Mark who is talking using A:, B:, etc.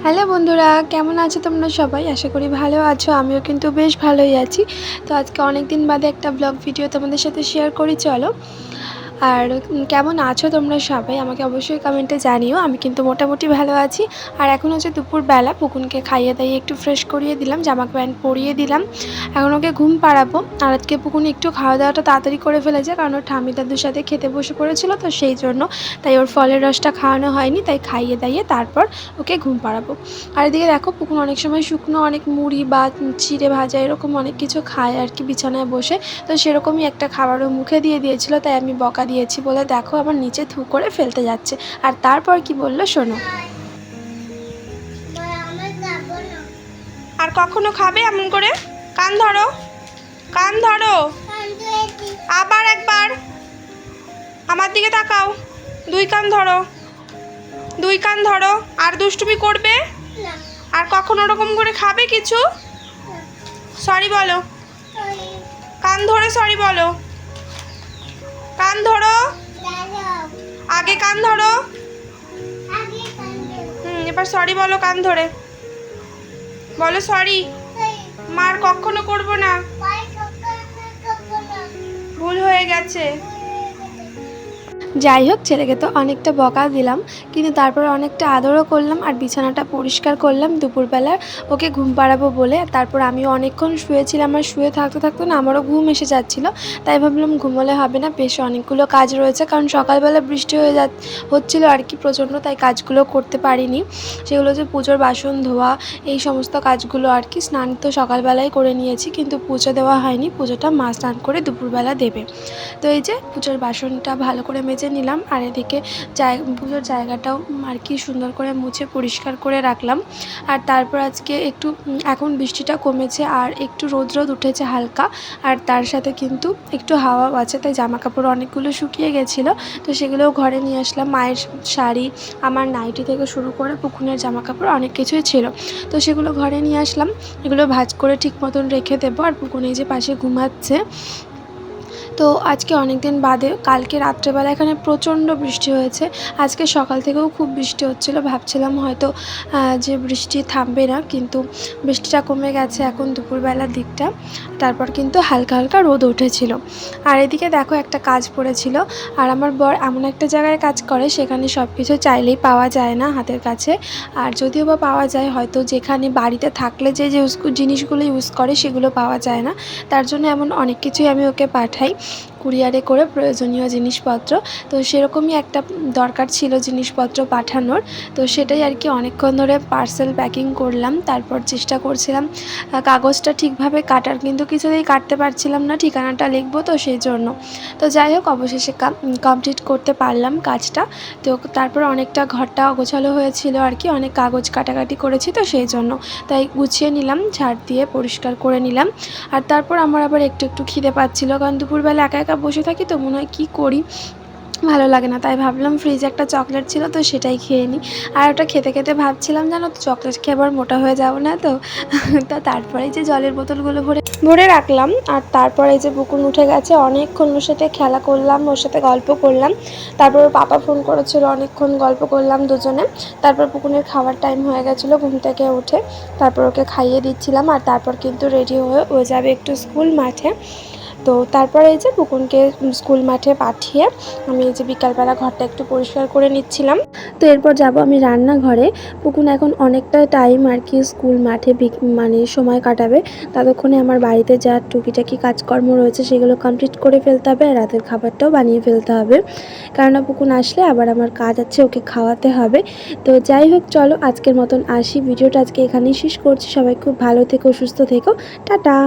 A: Hello বন্ধুরা, কেমন আছো তোমরা সবাই? আশা করি ভালো আছো। আমিও কিন্তু বেশ ভালোই আছি। তো আজকে অনেক দিন বাদে একটা ব্লগ ভিডিও তোমাদের সাথে শেয়ার করি চলো। আর কেমন আছো তোমরা সবাই আমাকে অবশ্যই কমেন্টে জানিও। আমি কিন্তু মোটামুটি ভালো আছি। আর এখন হচ্ছে দুপুরবেলা, পুকুনকে খাইয়ে দাইয়ে একটু ফ্রেশ করিয়ে দিলাম, জামা প্যান্ট পরিয়ে দিলাম। এখন ওকে ঘুম পাড়াবো। আর আজকে পুকুন একটু খাওয়া দাওয়াটা তাড়াতাড়ি করে ফেলেছে, কারণ ওর ঠাম্মি দাদুর সাথে খেতে বসে পড়েছিল, তো সেই জন্য তাই ওর ফলের রসটা খাওয়ানো হয়নি, তাই খাইয়ে দাইয়ে তারপর ওকে ঘুম পাড়াবো। আর এদিকে দেখো, পুকুন অনেক সময় শুকনো অনেক মুড়ি বা চিড়ে ভাজা এরকম অনেক কিছু খায় আর কি বিছানায় বসে। তো সেরকমই একটা খাবারও মুখে দিয়ে দিয়েছিল, তাই আমি বকা দিয়েছি বলে দেখো আবার নিচে থু করে ফেলতে যাচ্ছে। আর তারপর কি বললো শোনো। আর কখনো খাবে এমন করে? কান ধরো, কান ধরো, আবার একবার আমার দিকে তাকাও, দুই কান ধরো, দুই কান ধরো। আর দুষ্টুমি করবে? আর কখনো ওরকম করে খাবে কিছু? সরি বলো, কান ধরে সরি বলো, কান ধরো, আগে কান ধরো। এবার সরি বলো, কান ধরে বলো সরি, মার কখনো করবো না, ভুল হয়ে গেছে। যাই হোক, ছেলেকে তো অনেকটা বকা দিলাম, কিন্তু তারপরে অনেকটা আদরও করলাম আর বিছানাটা পরিষ্কার করলাম দুপুরবেলার ওকে ঘুম পাড়াবো বলে। তারপর আমিও অনেকক্ষণ শুয়েছিলাম, আর শুয়ে থাকতে থাকতে না আমারও ঘুম এসে যাচ্ছিলো, তাই ভাবলাম ঘুমোলে হবে না, বেশ অনেকগুলো কাজ রয়েছে, কারণ সকালবেলা বৃষ্টি হচ্ছিলো আর কি প্রচণ্ড, তাই কাজগুলো করতে পারিনি। সেগুলো যে পুজোর বাসন ধোয়া, এই সমস্ত কাজগুলো আর কি। স্নান তো সকালবেলায় করে নিয়েছি, কিন্তু পুজো দেওয়া হয়নি, পুজোটা মা স্নান করে দুপুরবেলা দেবে। তো এই যে পুজোর বাসনটা ভালো করে মেজে নিলাম, আর এদিকে পুজোর জায়গাটাও আর কি সুন্দর করে মুছে পরিষ্কার করে রাখলাম। আর তারপর আজকে একটু এখন বৃষ্টিটা কমেছে আর একটু রোদ উঠেছে হালকা, আর তার সাথে কিন্তু একটু হাওয়া আছে, তাই জামা কাপড় অনেকগুলো শুকিয়ে গেছিলো, তো সেগুলোও ঘরে নিয়ে আসলাম। মায়ের শাড়ি, আমার নাইটি থেকে শুরু করে পুকুনের জামা কাপড় অনেক কিছুই ছিল, তো সেগুলো ঘরে নিয়ে আসলাম। এগুলো ভাঁজ করে ঠিক মতন রেখে দেবো। আর পুকুন এই যে পাশে ঘুমাচ্ছে। তো আজকে অনেক দিন বাদে কালকে রাত্রেবেলা এখানে প্রচণ্ড বৃষ্টি হয়েছে। আজকে সকাল থেকেও খুব বৃষ্টি হচ্ছিলো, ভাবছিলাম হয়তো যে বৃষ্টি থামবে না, কিন্তু বৃষ্টিটা কমে গেছে এখন দুপুরবেলার দিকটা। তারপর কিন্তু হালকা হালকা রোদ উঠেছিল। আর এদিকে দেখো একটা কাজ পড়েছিল, আর আমার বর এমন একটা জায়গায় কাজ করে সেখানে সব কিছু চাইলেই পাওয়া যায় না হাতের কাছে। আর যদিও বা পাওয়া যায়, হয়তো যেখানে বাড়িতে থাকলে যে যে জিনিসগুলো ইউজ করে সেগুলো পাওয়া যায় না, তার জন্য এমন অনেক কিছুই আমি ওকে পাঠাই কুরিয়ারে করে, প্রয়োজনীয় জিনিসপত্র। তো সেরকমই একটা দরকার ছিল জিনিসপত্র পাঠানোর, তো সেটাই আর কি অনেকক্ষণ ধরে পার্সেল প্যাকিং করলাম। তারপর চেষ্টা করছিলাম কাগজটা ঠিকভাবে কাটার, কিন্তু কিছুতেই কাটতে পারছিলাম না, ঠিকানাটা লিখবো তো সেই জন্য। তো যাই হোক, অবশেষে কমপ্লিট করতে পারলাম কাজটা। তো তারপর অনেকটা ঘরটা অগোছালো হয়েছিল আর কি, অনেক কাগজ কাটাকাটি করেছি, তো সেই জন্য তাই গুছিয়ে নিলাম, ঝাড় দিয়ে পরিষ্কার করে নিলাম। আর তারপর আমার আবার একটু একটু খিদে পাচ্ছিলো, কারণ দুপুরবেলা একা একা বসে থাকি, তো মনে হয় কী করি, ভালো লাগে না, তাই ভাবলাম ফ্রিজে একটা চকলেট ছিল, তো সেটাই খেয়ে নিই। আর ওটা খেতে খেতে ভাবছিলাম জানো তো, চকলেট খেয়ে আবার মোটা হয়ে যাবো না তো। তো তারপরে যে জলের বোতলগুলো ভরে ভরে রাখলাম। আর তারপরে যে বুকুন উঠে গেছে, অনেকক্ষণ ওর সাথে খেলা করলাম, ওর সাথে গল্প করলাম। তারপর ওর পাপা ফোন করেছিল, অনেকক্ষণ গল্প করলাম দুজনে। তারপর পুকুনের খাওয়ার টাইম হয়ে গেছিলো, ঘুম থেকে উঠে তারপর ওকে খাইয়ে দিচ্ছিলাম। আর তারপর কিন্তু রেডি হয়ে ও যাবে একটু স্কুল মাঠে। তো তারপরে এই যে পুকুনকে স্কুল মাঠে পাঠিয়ে আমি এই যে বিকালবেলা ঘরটা একটু পরিষ্কার করে নিচ্ছিলাম। তো এরপর যাব আমি রান্নাঘরে। পুকুন এখন অনেকটা টাইম আর কি স্কুল মাঠে মানে সময় কাটাবে, ততক্ষণে আমার বাড়িতে যা টুকিটাকি কাজকর্ম রয়েছে সেগুলো কমপ্লিট করে ফেলতে হবে, আর রাতের খাবারটাও বানিয়ে ফেলতে হবে, কেননা পুকুন আসলে আবার আমার কাজ আছে, ওকে খাওয়াতে হবে। তো যাই হোক, চলো আজকের মতন আসি, ভিডিওটা আজকে এখানেই শেষ করছি। সবাই খুব ভালো থেকো, সুস্থ থেকো, টাটা।